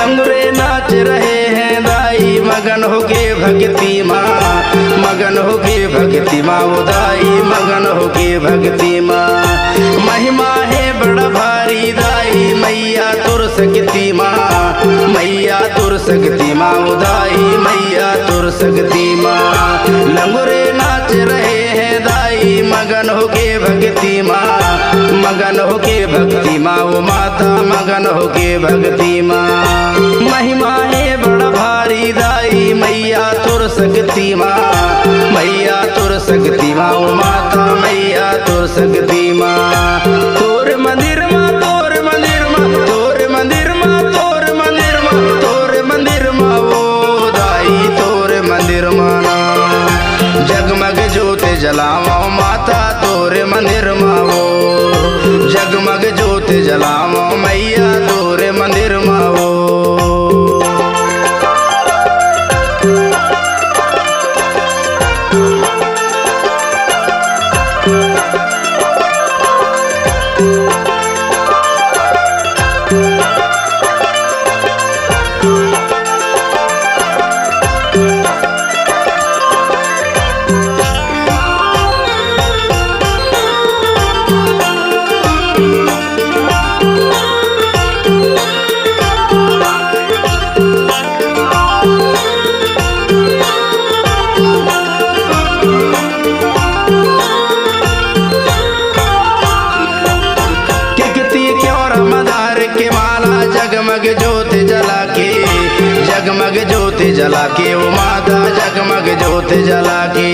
लंगड़े नाच रहे हैं दाई मगन होके भक्ति माँ, मगन होके भक्ति माँ दाई मगन होके भक्ति माँ। महिमा है बड़ा भारी दाई मैया तुर सकती माँ, मैया तुर सकती माँ दाई मैया तुर सकती माँ। लंगड़े नाच रहे हैं दाई मगन होके भक्ति माँ, मगन होके भक्ति माँ वो माता मगन होके भक्ति माँ। महिमा है बड़ा भारी दाई मैया तुर सकती माँ, मैया तुर सकती माँ वो माता मैया तुर सकती माँ। तोर मंदिर माँ तोर मंदिर माँ तोर मंदिर माँ तोर मंदिर माँ तोर मंदिर माँ वो दाई तोर मंदिर माँ ना। जगमग ज्योत जलाओ माता तोरे मंदिर माँ वो, जगमग ज्योत जलाओ मैया तोरे मंदिर माँ वो। जगमग ज्योत जला के, जगमग ज्योत जला के वो माता जगमग ज्योत जला के।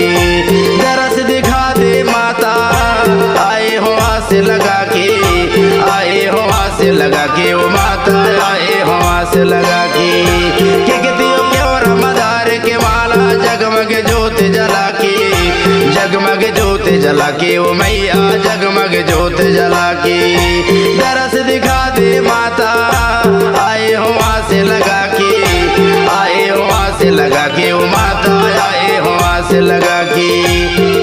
दरस दिखा दे माता आए हो आस लगा के, आए हो आस लगा के वो माता आए हो आस लगा के। क्यों रमदार के माला जगमग ज्योत जला के, जगमग ज्योत जला के वो मैया जगमग ज्योत जला के। दरस दिखा दे माता आए हो आस लगा के, आए हो आस लगा के वो माता आए हो आस लगा के।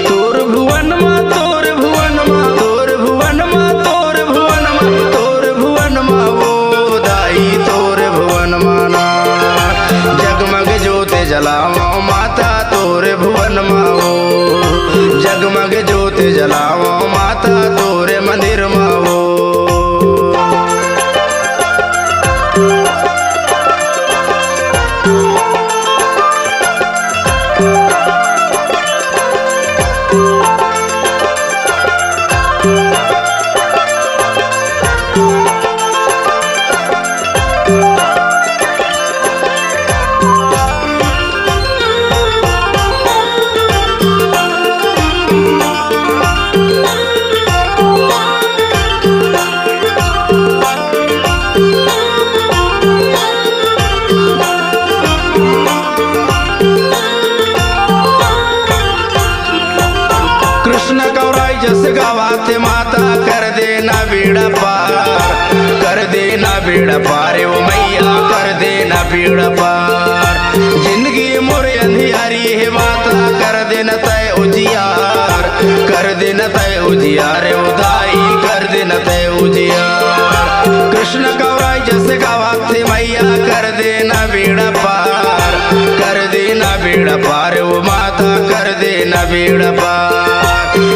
तोर भुवन माँ तोर भुवन माँ तोर भुवन माँ तोर भुवन माँ तोर भुवन माँ वो दाई तोर भुवन माना। जगमग ज्योत जलाओ माता तोर भुवन माँ वो, जगमग ज्योत जलाओ माता तोरे मंदिर माँ वो। कृष्ण गौराई जस गावाते माता कर देना बेड़ा पार, कर देना बेड़ा पार वो मैया कर देना बेड़ा पार। जिंदगी मोरे अंधियारी है माता कर देना तय उजियार, कर देना तय उजियार उदाई कर देना तय उजियार। कृष्ण गौराई जस गावाते मैया कर देना बेड़ा पार, कर देना बेड़ा पार वो माता कर देना बेड़ा पार।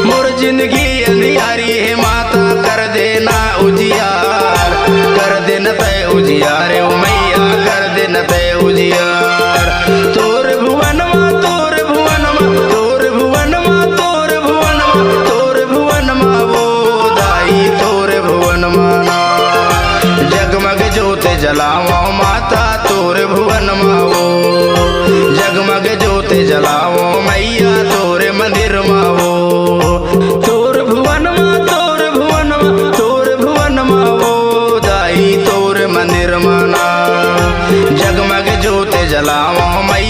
मोर जिंदगी अंधियारी है माता कर देना उजियार, कर देना तय उजियार ओ मैया कर देना तय उजियार। तोर भुवन माँ तोर भुवन माँ तोर भुवन माँ तोर भुवन माँ तोर भुवन माँ वो दाई तोर भुवन माना। जगमग ज्योत जलाओ माता तोर भुवन माँ वो, जगमग ज्योत जलाओ मैया तोरे मंदिर माँ वो। तोर भुवन माँ तोर भुवन माँ तोर भुवन माँ वो दाई तोर मंदिर माना। जगमग ज्योत जलाओ मैया